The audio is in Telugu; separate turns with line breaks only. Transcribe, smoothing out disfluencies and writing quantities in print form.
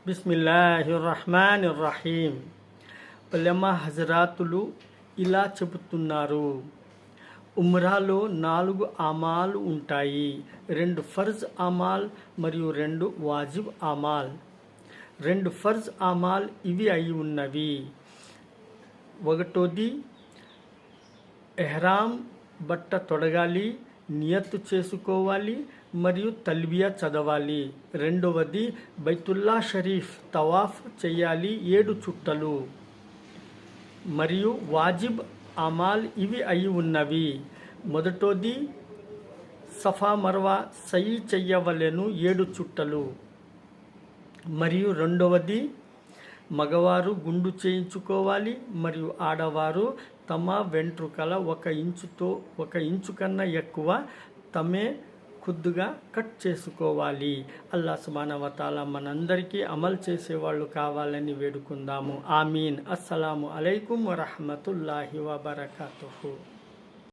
బిస్మిల్లాహిర్రహ్మానిర్రహీం. ఉలమా హజరాతులు ఇలా చెబుతున్నారు, ఉమ్రాలో 4 అమాలు ఉంటాయి. 2 ఫర్జ్ అమాల్ మరియు 2 వాజిబ్ అమాల్. 2 ఫర్జ్ అమాల్ ఇవి అయి ఉన్నవి. ఒకటోది ఎహ్రాం బట్ట తొడగాలి, నియత్తు చేసుకోవాలి మరియు తల్బియా చదవాలి. రెండవది బైతుల్లా షరీఫ్ తవాఫ్ చేయాలి 7 చుట్టలు. మరియు వాజిబ్ అమాల్ ఇవి అయి ఉన్నవి. మొదటోది సఫా మర్వా సయి చెయ్యవలెను 7 చుట్టలు. మరియు రెండవది మగవారు గుండు చేయించుకోవాలి మరియు ఆడవారు తమ వెంట్రుకల 1 ఇంచు కన్నా ఎక్కువ తమే ఖుద్దుగా కట్ చేసుకోవాలి. అల్లా సుబ్హానహు వ తఆలా మనందరికీ అమలు చేసేవాళ్ళు కావాలని వేడుకుందాము. ఆమీన్. అస్సలాము అలైకుం వరహ్మతుల్లాహి వబరకాతుహు.